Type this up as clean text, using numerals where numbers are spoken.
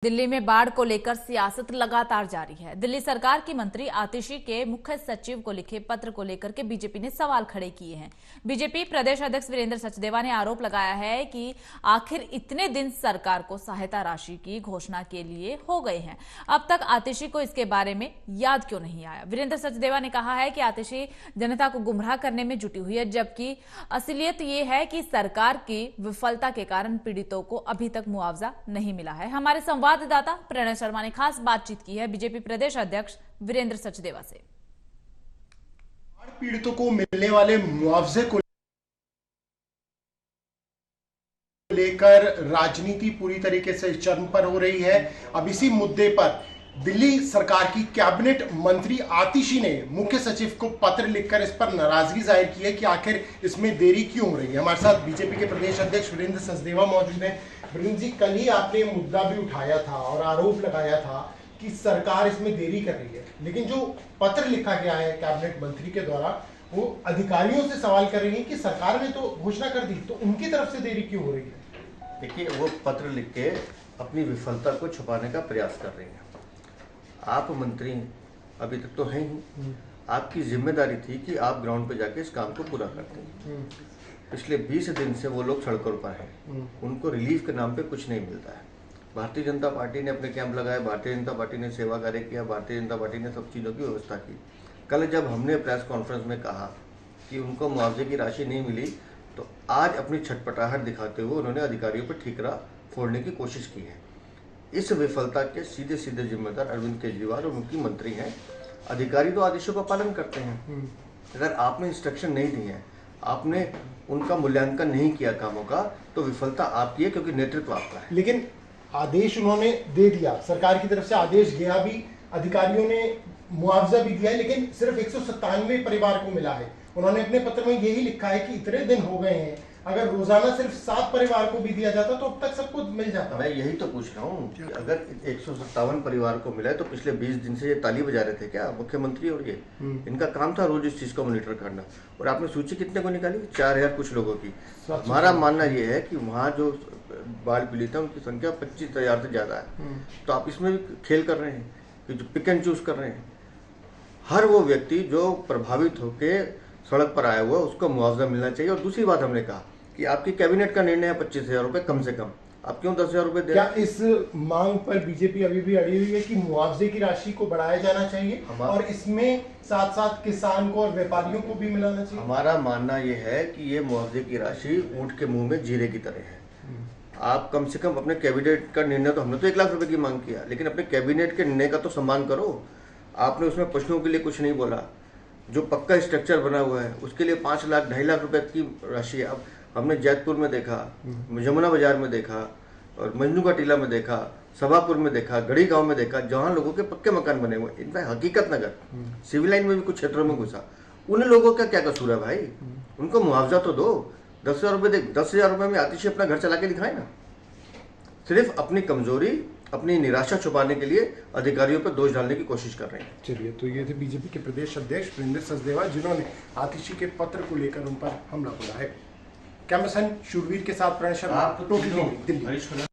दिल्ली में बाढ़ को लेकर सियासत लगातार जारी है। दिल्ली सरकार की मंत्री आतिशी के मुख्य सचिव को लिखे पत्र को लेकर के बीजेपी ने सवाल खड़े किए हैं। बीजेपी प्रदेश अध्यक्ष वीरेंद्र सचदेवा ने आरोप लगाया है कि आखिर इतने दिन सरकार को सहायता राशि की घोषणा के लिए हो गए हैं, अब तक आतिशी को इसके बारे में याद क्यों नहीं आया। वीरेंद्र सचदेवा ने कहा है कि आतिशी जनता को गुमराह करने में जुटी हुई है, जबकि असलियत ये है कि सरकार की विफलता के कारण पीड़ितों को अभी तक मुआवजा नहीं मिला है। हमारे संवाददाता प्रणय शर्मा ने खास बातचीत की है बीजेपी प्रदेश अध्यक्ष वीरेंद्र सचदेवा से। बाढ़ पीड़ितों को मिलने वाले मुआवजे को लेकर राजनीति पूरी तरीके से चरम पर हो रही है। अब इसी मुद्दे पर दिल्ली सरकार की कैबिनेट मंत्री आतिशी ने मुख्य सचिव को पत्र लिखकर इस पर नाराजगी जाहिर की है कि आखिर इसमें देरी क्यों हो रही है। हमारे साथ बीजेपी के प्रदेश अध्यक्ष वीरेंद्र सचदेवा मौजूद हैं। वीरेंद्र जी, कल ही आपने मुद्दा भी उठाया था और आरोप लगाया था कि सरकार इसमें देरी कर रही है, लेकिन जो पत्र लिखा गया है कैबिनेट मंत्री के द्वारा, वो अधिकारियों से सवाल कर रही है कि सरकार ने तो घोषणा कर दी, तो उनकी तरफ से देरी क्यों हो रही है। देखिए, वो पत्र लिख के अपनी विफलता को छुपाने का प्रयास कर रही हैं। आप मंत्री अभी तक तो हैं ही, आपकी जिम्मेदारी थी कि आप ग्राउंड पे जाके इस काम को पूरा करते हैं। पिछले 20 दिन से वो लोग सड़कों पर हैं, उनको रिलीफ के नाम पे कुछ नहीं मिलता है। भारतीय जनता पार्टी ने अपने कैंप लगाए, भारतीय जनता पार्टी ने सेवा कार्य किया, भारतीय जनता पार्टी ने सब चीज़ों की व्यवस्था की। कल जब हमने प्रेस कॉन्फ्रेंस में कहा कि उनको मुआवजे की राशि नहीं मिली, तो आज अपनी छटपटाहट दिखाते हुए उन्होंने अधिकारियों पर ठीकरा फोड़ने की कोशिश की है। इस विफलता के सीधे सीधे जिम्मेदार अरविंद केजरीवाल और उनकी मंत्री हैं। अधिकारी तो आदेशों का पालन करते हैं। अगर आपने इंस्ट्रक्शन नहीं दी है, आपने उनका मूल्यांकन नहीं किया कामों का, तो विफलता आपकी है, क्योंकि नेतृत्व आपका है। लेकिन आदेश उन्होंने दे दिया, सरकार की तरफ से आदेश गया भी, अधिकारियों ने मुआवजा भी दिया है, लेकिन सिर्फ 197 परिवार को मिला है। उन्होंने अपने पत्र में यही लिखा है कि इतने दिन हो गए हैं, अगर रोजाना सिर्फ 7 परिवार को भी दिया जाता तो अब तक सबको मिल जाता। मैं यही तो पूछ रहा हूँ कि अगर 157 परिवार को मिला है, तो पिछले 20 दिन से ये ताली बजा रहे थे क्या मुख्यमंत्री? और ये इनका काम था रोज इस चीज को मॉनिटर करना। और आपने सूची कितने को निकाली? 4000 कुछ लोगों की। हमारा मानना ये है कि वहाँ जो बाढ़ पीड़ित है उनकी संख्या 25,000 से ज्यादा है। तो आप इसमें भी खेल कर रहे हैं कि जो पिक एंड चूज कर रहे हैं। हर वो व्यक्ति जो प्रभावित होकर सड़क पर आया हुआ, उसको मुआवजा मिलना चाहिए। और दूसरी बात हमने कहा कि आपकी कैबिनेट का निर्णय है 25,000 रुपए कम से कम, आप क्यों 10,000 रुपए दे? क्या इस मांग पर बीजेपी अभी भी अड़ी हुई है कि मुआवजे की राशि को बढ़ाया जाना चाहिए और इसमें साथ साथ किसान को और व्यापारियों को भी मिलाना चाहिए? हमारा मानना यह है कि ये मुआवजे की राशि ऊंट के मुंह में जीरे की तरह है। आप कम से कम अपने कैबिनेट का निर्णय, तो हमने तो 1 लाख रुपए की मांग किया, लेकिन अपने कैबिनेट के निर्णय का तो सम्मान करो। आपने उसमें पशुओं के लिए कुछ नहीं बोला। जो पक्का स्ट्रक्चर बना हुआ है उसके लिए 5 लाख 2.5 लाख रुपए की राशि। अब हमने जैतपुर में देखा, जमुना बाजार में देखा, और मंजू का टीला में देखा, सभापुर में देखा, गढ़ी गांव में देखा, जहां लोगों के पक्के मकान बने हुए। इनका हकीकत नगर सिविल लाइन में भी कुछ क्षेत्रों में घुसा। उन लोगों का क्या कसूर है भाई? उनको मुआवजा तो दो। 10,000 रुपए दे, 10,000 रुपए में आतिशी अपना घर चला के दिखाए ना। सिर्फ अपनी कमजोरी, अपनी निराशा छुपाने के लिए अधिकारियों पर दोष डालने की कोशिश कर रहे हैं। चलिए, तो ये थे बीजेपी के प्रदेश अध्यक्ष वीरेंद्र सचदेवा, जिन्होंने आतिशी के पत्र को लेकर उन पर हमला बोला है। कैमरा पर्सन शूरवीर के साथ प्रणय शर्मा, दिल्ली।